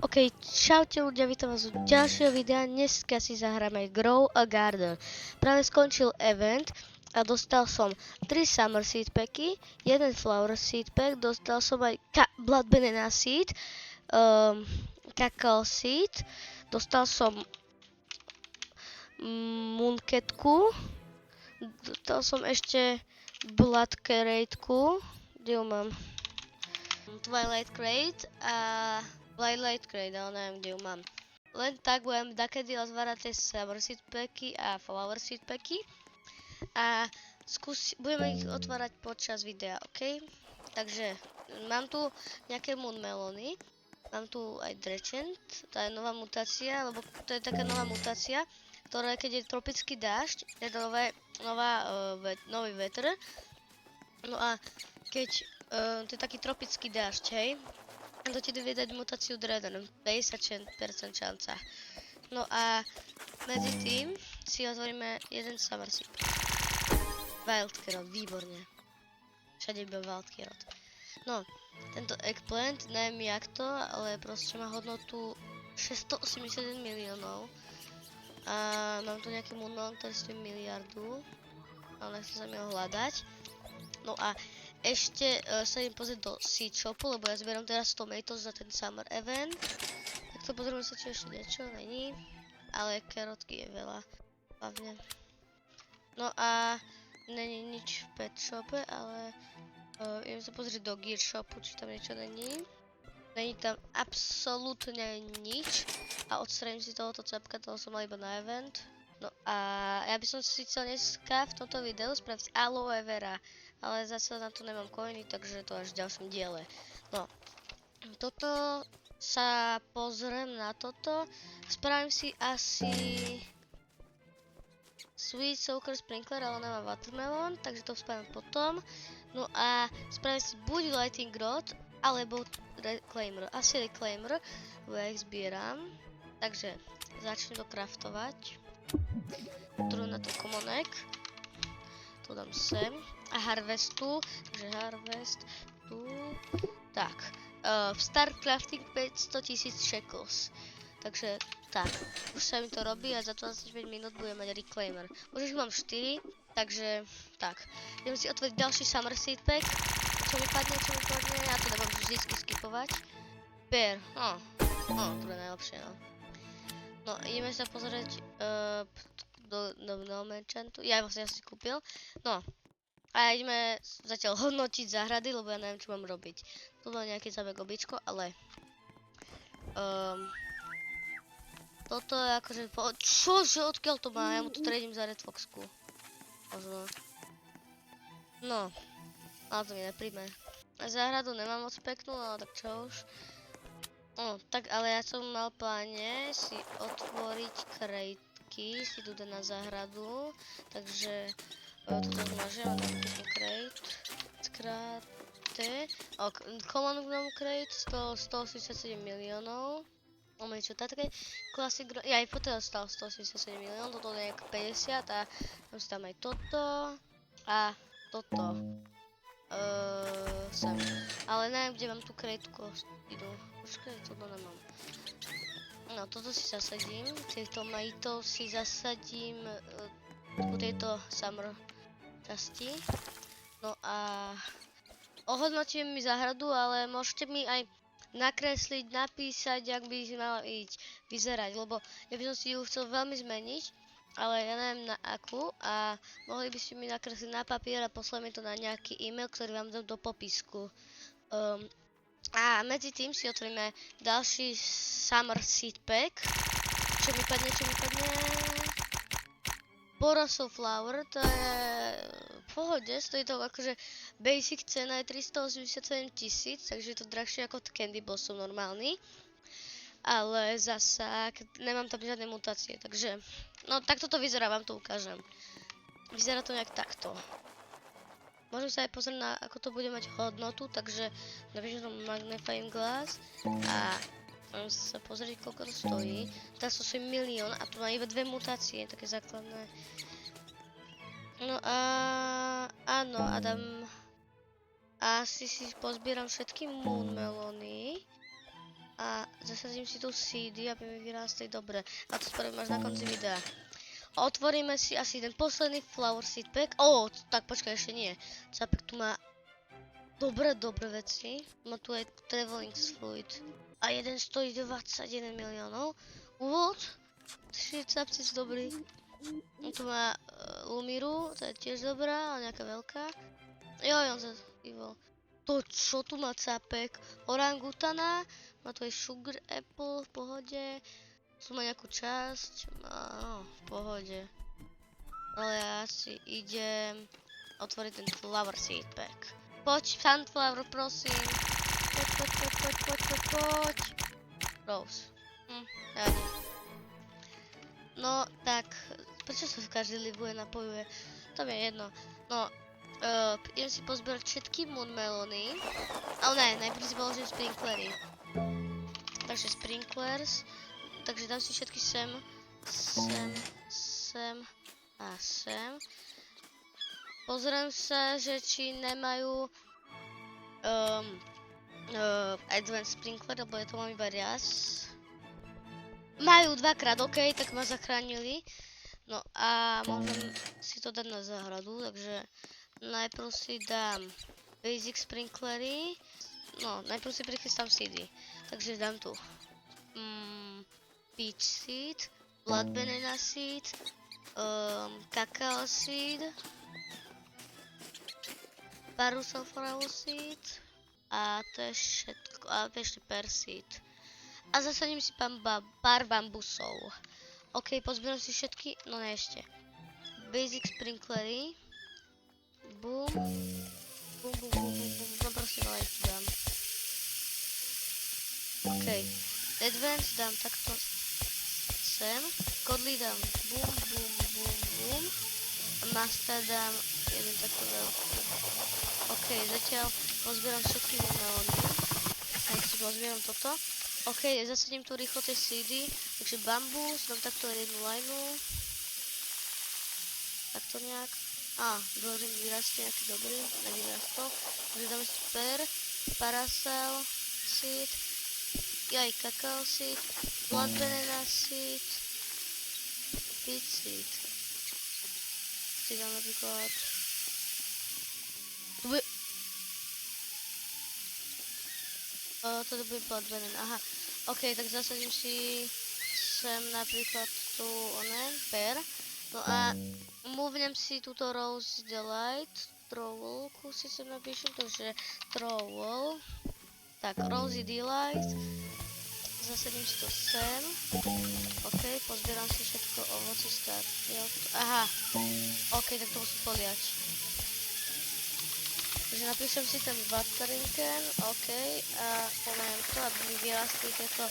OK, čaute ľudia, vítam vás u ďalšieho videa. Dneska si zahráme Grow a Garden. Práve skončil event a dostal som 3 Summer Seed Packy, 1 Flower Seed Pack, dostal som aj Blood Banana Seed, Cacao Seed, dostal som Mooncatku, dostal som ešte Blood Crateku, kde ju mám? Twilight Crate a Twilight Crate, ale neviem, kde ju mám. Len tak budem dakedy otvárať tie Summer Seed Packy a Flower Seed Packy a budeme ich otvárať počas videa, ok? Takže mám tu nejaké Moon Melony, mám tu aj Dredgent, to je nová mutácia, lebo to je taká nová mutácia, ktorá keď je tropický dážď, je to nový vetr. No a keď to je taký tropický dážď, hej, to ti vie dať mutáciu Dreaden, 50% šanca. No a medzi tým si otvoríme jeden Summer Seed. Wild Carrot, výborne. Všade iba Wild Carrot. No, tento Eggplant, neviem jak to, ale proste má hodnotu 681 miliónov. A mám tu nejaký Moonmelon, ktorý stojí miliardu, ale nechcem sa mi ho hľadať. No a ešte sa idem pozrieť do Seed Shopu, lebo ja zbieram teraz tomatoes za ten Summer Event. Tak to pozrieme sa, či ešte niečo není. Ale karotky je veľa, hlavne. No a není nič v Pet Shope, ale idem sa pozrieť do Gear Shopu, či tam niečo není. Není tam absolútne nič. A odstraním si tohoto cepka, toho som mal iba na event. No a ja by som si chcel dneska v tomto videu spraviť aloe vera. Ale zase na to nemám coiny, takže to až v ďalšom diele. No, toto sa pozriem na toto. Spravím si asi Sweet Soaker Sprinkler, ale nemám Watermelon, takže to spravím potom. No a spravím si buď Lightning Rod, alebo Reclaimer. Asi Reclaimer, lebo ja ich zbieram. Takže začnem to craftovať. Tu na to Commonek. To dám sem. A Harvestu, takže Harvest tu. Tak, v Start Crafting 500 000 shekels. Takže tak, už sa mi to robí a za 25 minút budem mať Reclaimer. Už mám 4, takže tak. Idem si otvoriť ďalší Summer Seed Pack. Čo mi padne, ja to nebudem vždycky skipovať. Pear, to je najlepšie, no. No, ideme sa pozrieť do Merchantu. Ja vlastne si kúpil. No. A ideme zatiaľ hodnotiť záhrady, lebo ja neviem, čo mám robiť. Tu mám nejaké zaujímavé gobičko, ale toto je akože... Čože, odkiaľ to má? Ja mu to tradím za Red Foxku. Možno. No. Ale to mi nepríjme. Záhradu nemám moc peknú, ale tak čo už. Tak ale ja som mal pláne si otvoriť krejtky, si tu na záhradu. Takže... toto zmažem, dám pekný crate. Common Gnome Crate, 187 miliónov. Máme niečo také. Classic Gnome, ja aj potom stal 187 miliónov, toto je nejak 50 a tam si tam aj toto a toto. Sem. Ale neviem, kde mám tú crateku idú. Počkaj, toto nemám. No, toto si zasadím, týchto tomatoes si zasadím u tejto summer časti. No a ohodnotím mi záhradu, ale môžete mi aj nakresliť, napísať, jak by si mala vyzerať, lebo ja by som si ju chcel veľmi zmeniť, ale ja neviem na akú a mohli by ste mi nakresliť na papier a poslať mi to na nejaký e-mail, ktorý vám dám do popisku. A medzi tým si otvoríme ďalší Summer Seed Pack. Čo mi padne? Borosol Flower, to je v pohode, stojí to akože basic cena je 387 000, takže je to drahšie ako Candy Blossom normálny. Ale zasa, nemám tam žiadne mutácie, takže, no takto to vyzerá, vám to ukážem. Vyzerá to nejak takto. Môžem sa aj pozrieť na, ako to bude mať hodnotu, takže napíšem tam Magnifying Glass a môžem sa pozrieť, koľko to stojí. Teraz to stojí 1 000 000 a tu má iba 2 mutácie, také základné. No a áno, Adam. Asi si pozbieram všetky Moon Melony. A zasadím si tu seedy, aby mi vyrástli dobre. A to spravím až na konci videa. Otvoríme si asi ten posledný flower seed pack. Tak počkaj, ešte nie. Capek tu má dobré veci. Má tu aj traveling fluid. A jeden stojí 21 miliónov. What? Capci sú dobrý. On tu má Lumiru, to je tiež dobrá, ale nejaká veľká. On sa evil. To čo tu má Capek? Orangutana, má tu aj Sugar Apple, v pohode. Tu má nejakú časť, v pohode. Ale ja si idem otvoriť ten flower seed pack. Poď, Sunflower, prosím. Poď. Rose. Ja nie. No, tak, prečo sa každý livuje, napojuje? To mi je jedno. No, idem si pozbierať všetky moonmelony. Ale ne, najprv si položím sprinklery. Takže sprinklers. Takže dám si všetky sem a sem. Pozriem sa, že či nemajú advanced sprinkler, lebo ja to mám iba raz. Majú dvakrát, ok, tak ma zachránili. No a môžem si to dať na záhradu, takže najprv si dám basic sprinklery. No, najprv si prichystám seedy. Takže dám tu peach seed, blood banana seed, cacao seed, Barusulfurous seed a to je všetko, a ešte pear seed. A zasadím si pár bambusov. Ok, pozbieram si všetky, no ne ešte. Basic sprinklery. Boom. No prosím, ale ich dám. Ok, advance dám takto sem. Kodly dám boom. A master dám jeden takto veľký. Ok, zatiaľ pozbieram všetky melóny. A nech si pozbieram toto. Ok, zasadím tu rýchlo tie seedy, takže bambus, dám takto jednu lineu. Takto nejak. Dôležím vyrastie nejaký dobrý, nevyrastol. Takže dáme si parasol seed, cacao seed, blood banana seed, peach seed. Si dám napríklad... Toto bude blood banana, aha. Ok, tak zasadím si sem napríklad tu pear. No a movnem si túto Rose Delight, Trowelku si sem napíšem, takže Trowel. Tak, Rosy Delight. Zasadím si to sem. Ok, pozbieram si všetko ovoci aha. Ok, tak to musím poliať. Takže napíšem si ten watering can, ok, a pomajem to, aby mi vyrastli tieto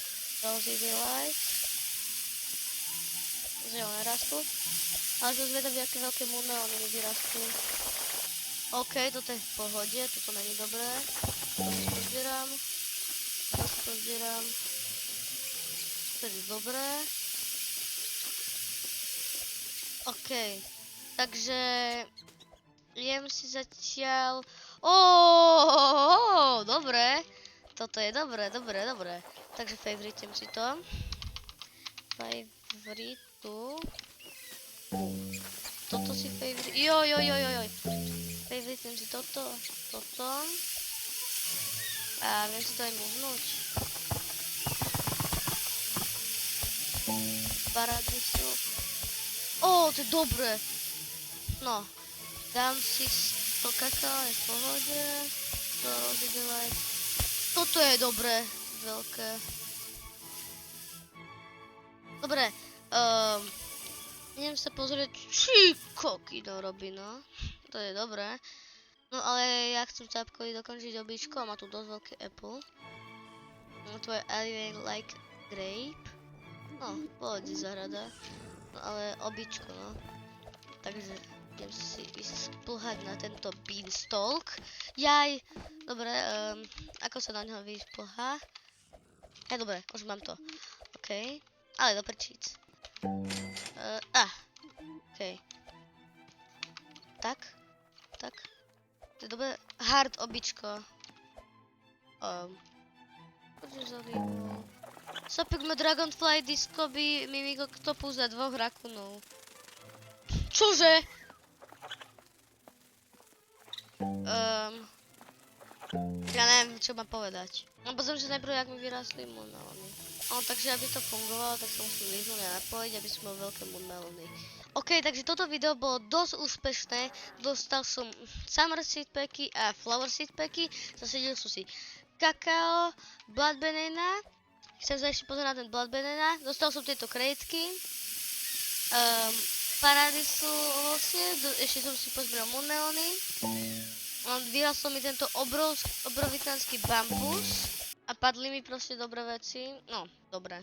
Rosy Delight. Zrejme nerastú. Ale som zvedavý, aké veľké moonmelony mi vyrastú. Ok, toto je v pohode, toto není dobré. To si pozbieram. To je dobré. Ok, takže jem si zatiaľ... Dobre. Toto je dobré. Takže favoritem si to. Toto si favorite... Favoritem si toto. A viem si to aj movnúť. Paradisu. To je dobré. No. Dám si to kakao, je v pohode. To rozidevať. Toto je dobré. Veľké. Dobre. Idem sa pozrieť, či kokino robí, no. To je dobré. No ale ja chcem Capkovi dokončiť običko a má tu dosť veľký apple. No to je Alien Like Grape. No, pohode zahrada. No ale običko, no. Takže idem si ísť splhať na tento beanstalk. Jaj! Dobre, ako sa na ňo vyšplhá? Dobre, už mám to. OK. Ale do prčíc. OK. Tak. To je dobré. Hard običko. Poďže zalíbol. Sopik má Dragonfly, Discoby, Mimik Octopus a 2 rakunov. Čože? Ja neviem, čo mám povedať. No pozriem sa najprv, jak mi vyrástli moonmelony. No takže aby to fungovalo, tak sa musím vyhnúť a napojiť, aby som mal veľké moonmelony. OK, takže toto video bolo dosť úspešné. Dostal som Summer Seed Packy a Flower Seed Packy. Zasedil som si kakao, Blood Banana. Chcem sa ešte pozrieť na ten Blood Banana. Dostal som tieto krétky. Paradisu ovocie, ešte som si pozbieral moonmelony. Vyrastol mi tento obrovitánsky bambus. A padli mi proste dobré veci. No, dobré.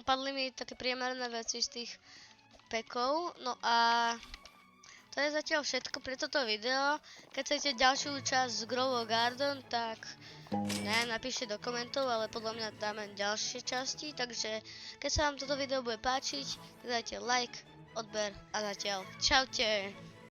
Padli mi také priemerné veci z tých pekov. No a to je zatiaľ všetko pre toto video. Keď chcete ďalšiu časť z Grow Garden, tak napíšte do komentov, ale podľa mňa dáme ďalšie časti. Takže keď sa vám toto video bude páčiť, tak dajte like, odber a zatiaľ čaute.